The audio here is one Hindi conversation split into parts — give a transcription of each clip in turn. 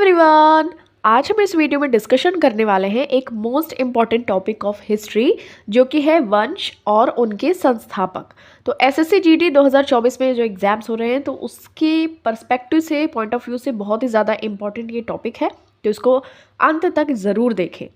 एवरीवन, आज हम इस वीडियो में डिस्कशन करने वाले हैं एक most important topic of history जो कि है वंश और उनके संस्थापक। तो एसएससी जीडी 2024 में जो एग्जाम्स हो रहे हैं तो उसके पर्सपेक्टिव से पॉइंट ऑफ व्यू से बहुत ही ज़्यादा इम्पॉर्टेंट ये टॉपिक है, तो इसको अंत तक ज़रूर देखें।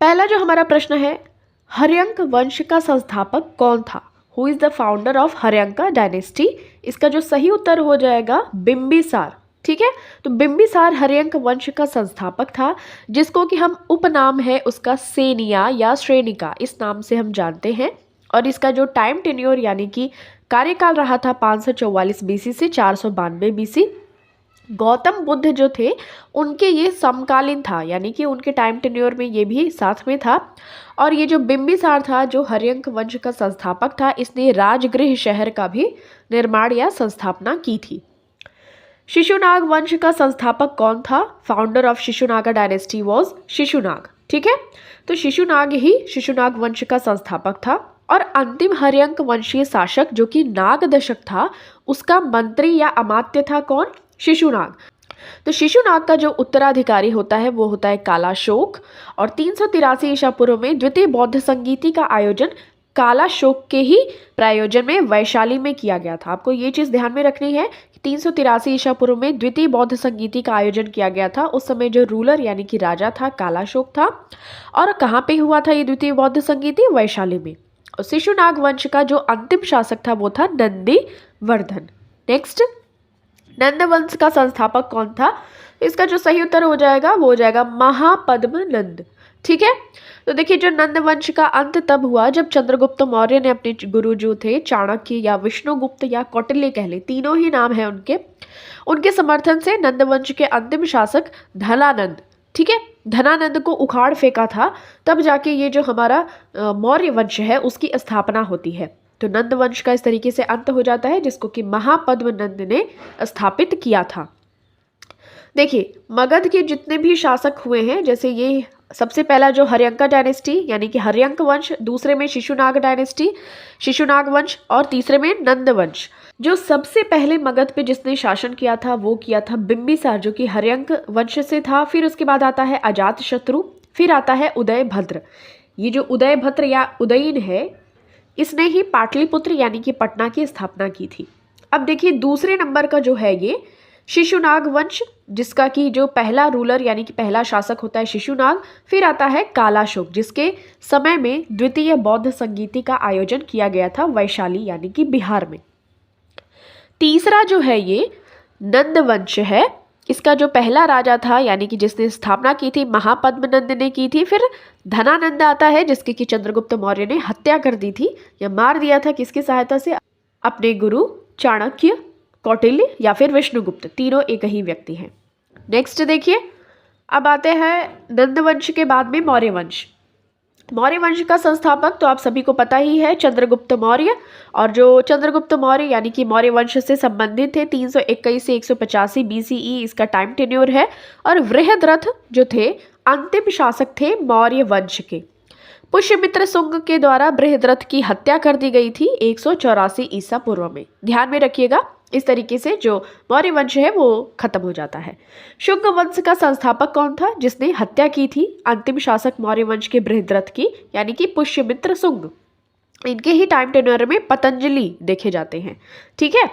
पहला जो हमारा प्रश्न है, हर्यंक वंश का संस्थापक कौन था? Who is the founder of Haryanka dynasty? इसका जो सही उत्तर हो जाएगा बिंबिसार। ठीक है, तो बिंबिसार हर्यंक वंश का संस्थापक था, जिसको कि हम उपनाम है उसका सेनिया या श्रेणिका, इस नाम से हम जानते हैं। और इसका जो टाइम टेन्योर यानी कि कार्यकाल रहा था 544 बीसी से 492 बीसी। गौतम बुद्ध जो थे उनके ये समकालीन था, यानी कि उनके टाइम टेन्योर में ये भी साथ में था। और ये जो बिंबिसार था जो हर्यंक वंश का संस्थापक था, इसने राजगृह शहर का भी निर्माण या संस्थापना की थी। शिशुनाग वंश का संस्थापक कौन था? Founder of Shishunaga dynasty was Shishunag. ठीक है, तो शिशुनाग ही शिशुनाग वंश का संस्थापक था। और अंतिम हर्यंक वंशीय शासक जो कि नाग दशक था, उसका मंत्री या अमात्य था कौन? शिशुनाग। तो शिशुनाग का जो उत्तराधिकारी होता है वो होता है कालाशोक। और 383 ईसा पूर्व में द्वितीय बौद्ध संगीति का आयोजन कालाशोक के ही प्रायोजन में वैशाली में किया गया था। आपको ये चीज़ ध्यान में रखनी है कि 383 ईसा पूर्व में द्वितीय बौद्ध संगीति का आयोजन किया गया था। उस समय जो रूलर यानी कि राजा था कालाशोक था। और कहाँ पे हुआ था ये द्वितीय बौद्ध संगीति? वैशाली में। और शिशुनाग वंश का जो अंतिम शासक था वो था नंदीवर्धन। नेक्स्ट, नंद वंश का संस्थापक कौन था? इसका जो सही उत्तर हो जाएगा वो हो जाएगा महापद्म नंद। ठीक है, तो देखिए जो नंद वंश का अंत तब हुआ जब चंद्रगुप्त मौर्य ने अपने गुरु जो थे चाणक्य या विष्णुगुप्त या कौटिल्य कह ले, तीनों ही नाम है उनके समर्थन से नंद वंश के अंतिम शासक धनानंद, ठीक है, धनानंद को उखाड़ फेंका था। तब जाके ये जो हमारा मौर्य वंश है उसकी स्थापना होती है। तो नंद वंश का इस तरीके से अंत हो जाता है, जिसको कि महापद्म नंद ने स्थापित किया था। देखिए मगध के जितने भी शासक हुए हैं, जैसे ये सबसे पहला जो हर्यंका डायनेस्टी यानी कि हर्यंक वंश, दूसरे में शिशुनाग डायनेस्टी शिशुनाग वंश, और तीसरे में नंद वंश। जो सबसे पहले मगध पे जिसने शासन किया था वो किया था बिंबिसार जो कि हर्यंक वंश से था। फिर उसके बाद आता है अजातशत्रु, फिर आता है उदयभद्र। ये जो उदयभद्र या उदयन है, इसने ही पाटलिपुत्र यानी कि पटना की स्थापना की थी। अब देखिए दूसरे नंबर का जो है ये शिशुनाग वंश, जिसका कि जो पहला रूलर यानी कि पहला शासक होता है शिशुनाग। फिर आता है कालाशोक, जिसके समय में द्वितीय बौद्ध संगीति का आयोजन किया गया था वैशाली यानी कि बिहार में। तीसरा जो है ये नंद वंश है, इसका जो पहला राजा था यानी कि जिसने स्थापना की थी महापद्म नंद ने की थी। फिर धनानंद आता है जिसकी कि चंद्रगुप्त मौर्य ने हत्या कर दी थी या मार दिया था, किसकी सहायता से? अपने गुरु चाणक्य, कौटिल्य या फिर विष्णुगुप्त, तीनों एक ही व्यक्ति हैं। नेक्स्ट देखिए, अब आते हैं नंद वंश के बाद में मौर्य वंश। मौर्य वंश का संस्थापक तो आप सभी को पता ही है, चंद्रगुप्त मौर्य। और जो चंद्रगुप्त मौर्य यानी कि मौर्य वंश से संबंधित थे 321 से 185 बीसीई इसका टाइम टेन्योर है। और वृहद्रथ जो थे अंतिम शासक थे मौर्य वंश के। पुष्यमित्र सुंग के द्वारा बृहद्रथ की हत्या कर दी गई थी 184 ईसा पूर्व में। ध्यान में रखिएगा, इस तरीके से जो मौर्य वंश है वो खत्म हो जाता है। शुंग वंश का संस्थापक कौन था जिसने हत्या की थी अंतिम शासक मौर्य वंश के बृहद्रथ की, यानी कि पुष्यमित्र सुंग। इनके ही टाइम टेन्योर में पतंजलि देखे जाते हैं। ठीक है,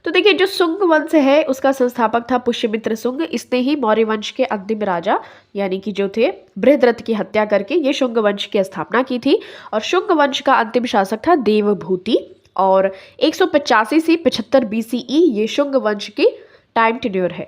तो देखिए जो शुंग वंश है उसका संस्थापक था पुष्यमित्र सुंग। इसने ही मौर्य वंश के अंतिम राजा यानी कि जो थे बृहद्रथ की हत्या करके ये शुंग वंश की स्थापना की थी। और शुंग वंश का अंतिम शासक था देवभूति। और 185 से 75 बीसीई ये शुंग वंश की टाइम टेन्योर है।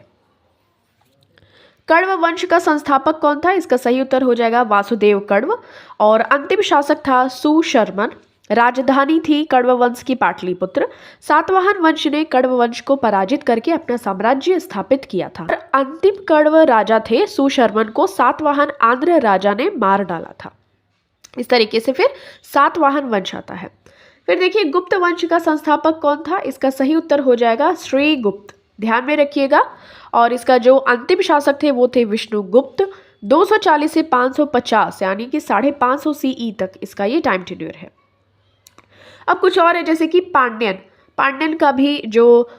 कण्व वंश का संस्थापक कौन था? इसका सही उत्तर हो जाएगा वासुदेव कण्व। और अंतिम शासक था सुशर्मन। राजधानी थी कण्व वंश की पाटलिपुत्र। सातवाहन वंश ने कण्व वंश को पराजित करके अपना साम्राज्य स्थापित किया था। और अंतिम कण्व राजा थे सुशर्मन को सातवाहन आंध्र राजा ने मार डाला था। इस तरीके से फिर सातवाहन वंश आता है। फिर देखिए गुप्त वंश का संस्थापक कौन था? इसका सही उत्तर हो जाएगा श्रीगुप्त। ध्यान में रखिएगा। और इसका जो अंतिम शासक थे वो थे विष्णुगुप्त। 240 से 550 यानी कि 550 सीई तक इसका ये टाइम टेन्योर है। अब कुछ और है, जैसे कि पांड्यन का भी जो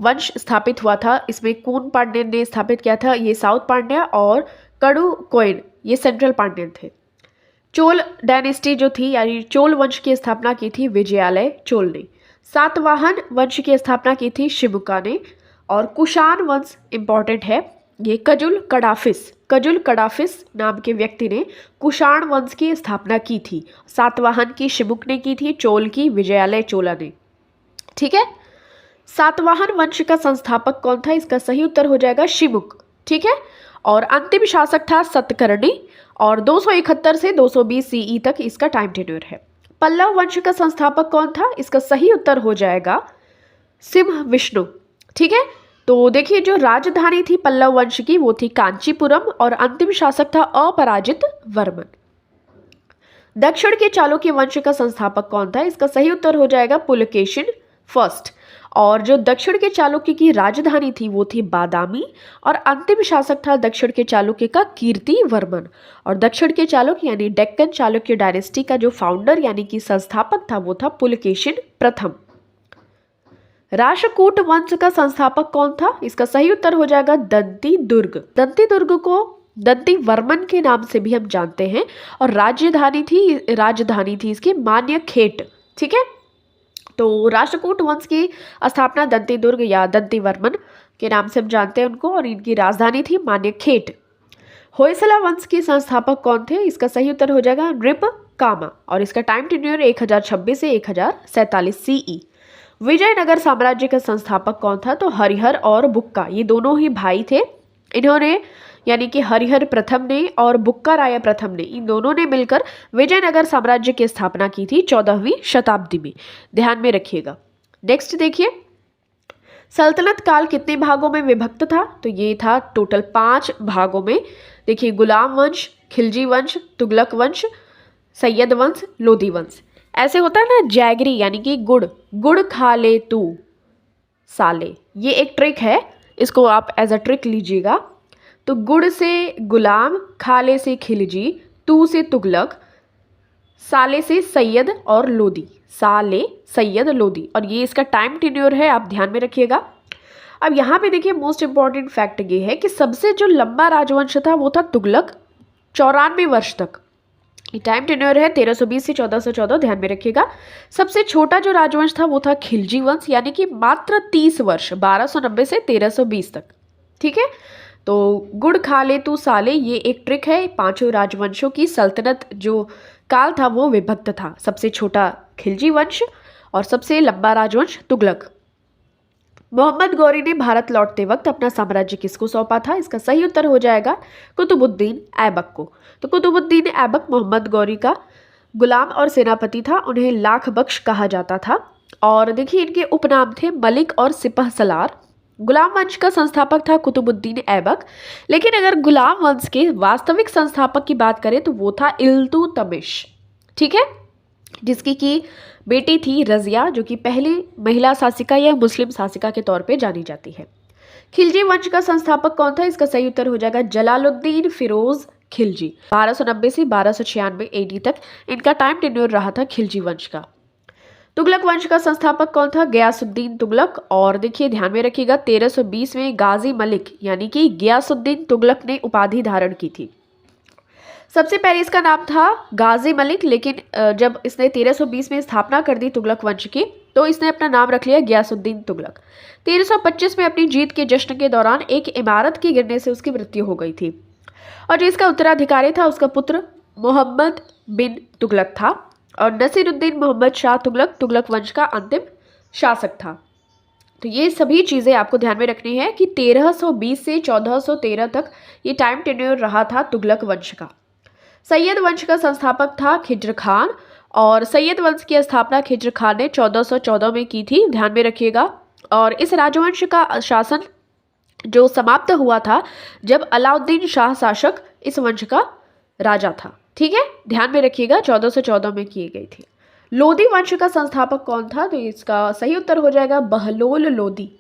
वंश स्थापित हुआ था, इसमें कून पांड्यन ने स्थापित किया था, ये साउथ पांड्या, और कडु कोइन ये सेंट्रल पांड्यन थे। चोल डायनेस्टी जो थी यानी चोल वंश की स्थापना की थी विजयालय चोल ने। सातवाहन वंश की स्थापना की थी शिबुका ने। और कुषाण वंश इंपॉर्टेंट है, ये कजुल कडाफिस नाम के व्यक्ति ने कुषाण वंश की स्थापना की थी। सातवाहन की शिबुक ने की थी, चोल की विजयालय चोला ने। ठीक है, सातवाहन वंश का संस्थापक कौन था? इसका सही उत्तर हो जाएगा शिबुक। ठीक है, और अंतिम शासक था सतकर्णी, और 271 से 220 सीई तक इसका टाइम टेन्योर है। पल्लव वंश का संस्थापक कौन था? इसका सही उत्तर हो जाएगा सिंह विष्णु। ठीक है, तो देखिए जो राजधानी थी पल्लव वंश की वो थी कांचीपुरम, और अंतिम शासक था अपराजित वर्मन। दक्षिण के चालुक्य वंश का संस्थापक कौन था? इसका सही उत्तर हो जाएगा पुलकेशिन फर्स्ट, और जो दक्षिण के चालुक्य की राजधानी थी वो थी बादामी, और अंतिम शासक था दक्षिण के चालुक्य का कीर्ति वर्मन। और दक्षिण के चालुक्य यानी डेक्कन चालुक्य डायनेस्टी का जो फाउंडर यानी कि संस्थापक था वो था पुलकेशिन प्रथम। राष्ट्रकूट वंश का संस्थापक कौन था? इसका सही उत्तर हो जाएगा दंती दुर्ग। दंती दुर्ग को दंती वर्मन के नाम से भी हम जानते हैं, और राजधानी थी इसकी मान्यखेट। ठीक है, तो राष्ट्रकूट वंश की स्थापना दंती दुर्ग या दंती वर्मन के नाम से हम जानते हैं उनको, और इनकी राजधानी थी मान्यखेट। होयसला वंश के संस्थापक कौन थे? इसका सही उत्तर हो जाएगा नृप कामा, और इसका टाइम टेन्योर 1026 से 1047 सीई। विजयनगर साम्राज्य का संस्थापक कौन था? तो हरिहर और बुक्का ये दोनों ही भाई थे। इन्होंने यानी कि हरिहर प्रथम ने और बुक्का राय प्रथम ने, इन दोनों ने मिलकर विजयनगर साम्राज्य की स्थापना की थी 14वीं शताब्दी में। ध्यान में रखिएगा। नेक्स्ट देखिए, सल्तनत काल कितने भागों में विभक्त था? तो ये था टोटल 5 भागों में। देखिए, गुलाम वंश, खिलजी वंश, तुगलक वंश, सैयद वंश, लोधी वंश। ऐसे होता है ना जैगरी यानी कि गुड़ खा ले तू साले, ये एक ट्रिक है, इसको आप एज अ ट्रिक लीजिएगा। तो गुड़ से गुलाम, खाले से खिलजी, तू से तुगलक, साले से सैयद और लोधी, साले सैयद लोधी, और ये इसका टाइम टेन्योर है, आप ध्यान में रखिएगा। अब यहाँ पे देखिए मोस्ट इंपॉर्टेंट फैक्ट ये है कि सबसे जो लंबा राजवंश था वो था तुगलक, 94 वर्ष तक। ये टाइम टेन्योर है 1320 से 1414, ध्यान में रखिएगा। सबसे छोटा जो राजवंश था वो था खिलजी वंश, यानी कि मात्र 30 वर्ष, 1290 से 1320 तक। ठीक है, तो गुड़ खा ले तू साले ये एक ट्रिक है। 5 राजवंशों की सल्तनत जो काल था वो विभक्त था, सबसे छोटा खिलजी वंश और सबसे लंबा राजवंश तुगलक। मोहम्मद गौरी ने भारत लौटते वक्त अपना साम्राज्य किसको सौंपा था? इसका सही उत्तर हो जाएगा कुतुबुद्दीन ऐबक को। तो कुतुबुद्दीन ऐबक मोहम्मद गौरी का गुलाम और सेनापति था, उन्हें लाख बख्श कहा जाता था। और देखिए इनके उपनाम थे मलिक और सिपह सलार। गुलाम वंश का संस्थापक था कुतुबुद्दीन ऐबक, लेकिन अगर गुलाम वंश के वास्तविक संस्थापक की बात करें तो वो था इल्तुतमिश। ठीक है, जिसकी की बेटी थी रजिया, जो कि पहली महिला शासिका या मुस्लिम शासिका के तौर पे जानी जाती है। खिलजी वंश का संस्थापक कौन था? इसका सही उत्तर हो जाएगा जलालुद्दीन फिरोज खिलजी। 1290 से 1296 एडी तक इनका टाइम टेन्योर रहा था खिलजी वंश का। तुगलक वंश का संस्थापक कौन था? गयासुद्दीन तुगलक। और देखिए ध्यान में रखिएगा 1320 में गाजी मलिक यानी कि गयासुद्दीन तुगलक ने उपाधि धारण की थी। सबसे पहले इसका नाम था गाजी मलिक, लेकिन जब इसने 1320 में स्थापना कर दी तुगलक वंश की तो इसने अपना नाम रख लिया गयासुद्दीन तुगलक। 1325 में अपनी जीत के जश्न के दौरान एक इमारत के गिरने से उसकी मृत्यु हो गई थी, और जो इसका उत्तराधिकारी था उसका पुत्र मोहम्मद बिन तुगलक था, और नसीरुद्दीन मोहम्मद शाह तुगलक तुगलक वंश का अंतिम शासक था। तो ये सभी चीज़ें आपको ध्यान में रखनी है कि 1320 से 1413 तक ये टाइम टेन्योर रहा था तुगलक वंश का। सैयद वंश का संस्थापक था खिज्र खान, और सैयद वंश की स्थापना खिज्र खान ने 1414 में की थी, ध्यान में रखिएगा। और इस राजवंश का शासन जो समाप्त हुआ था जब अलाउद्दीन शाह शासक इस वंश का राजा था। ठीक है, ध्यान में रखिएगा 1414 में की गई थी। लोधी वंश का संस्थापक कौन था? तो इसका सही उत्तर हो जाएगा बहलोल लोधी।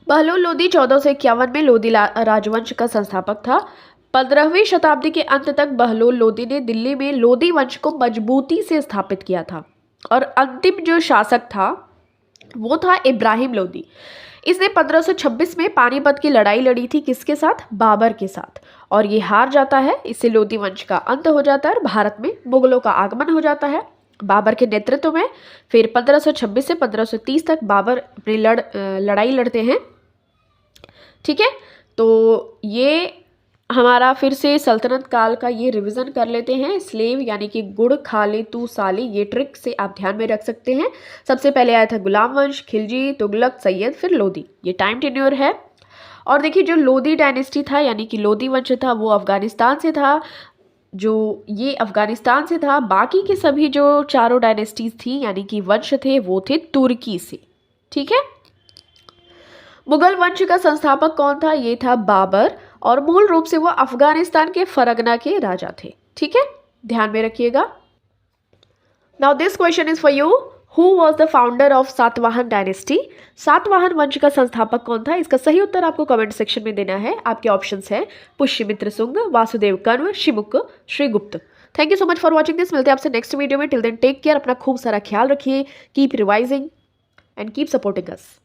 बहलोल लोधी 1451 में लोधी राजवंश का संस्थापक था। 15वीं शताब्दी के अंत तक बहलोल लोधी ने दिल्ली में लोधी वंश को मजबूती से स्थापित किया था, और अंतिम जो शासक था वो था इब्राहिम लोदी। इसने 1526 में पानीपत की लड़ाई लड़ी थी, किसके साथ? बाबर के साथ, और ये हार जाता है। इससे लोदी वंश का अंत हो जाता है और भारत में मुगलों का आगमन हो जाता है बाबर के नेतृत्व में। फिर 1526 से 1530 तक बाबर अपनी लड़ाई लड़ते हैं। ठीक है, तो ये हमारा फिर से सल्तनत काल का ये रिवीजन कर लेते हैं। स्लेव यानी कि गुड़ खाले तू साले, ये ट्रिक से आप ध्यान में रख सकते हैं। सबसे पहले आया था गुलाम वंश, खिलजी, तुगलक, सैयद, फिर लोदी, ये टाइम टेन्योर है। और देखिए जो लोदी डायनेस्टी था यानी कि लोदी वंश था वो अफगानिस्तान से था, अफगानिस्तान से था। बाकी के सभी जो चारों डायनेस्टीज थी यानी कि वंश थे वो थे तुर्की से। ठीक है, मुगल वंश का संस्थापक कौन था? ये था बाबर, और मूल रूप से वो अफगानिस्तान के फरगना के राजा थे। ठीक है, ध्यान में रखिएगा। Now this question is for you, who was the founder of Satavahana dynasty? Satavahana वंश का संस्थापक कौन था? इसका सही उत्तर आपको कमेंट सेक्शन में देना है। आपके ऑप्शंस हैं Pushyamitra Sunga, Vasudeva Kanva, Simuka, Srigupta. Thank you so much for watching this. मिलते हैं आपसे नेक्स्ट वीडियो में। टिल देन टेक केयर, अपना खूब सारा ख्याल रखिए, keep revising and keep supporting us.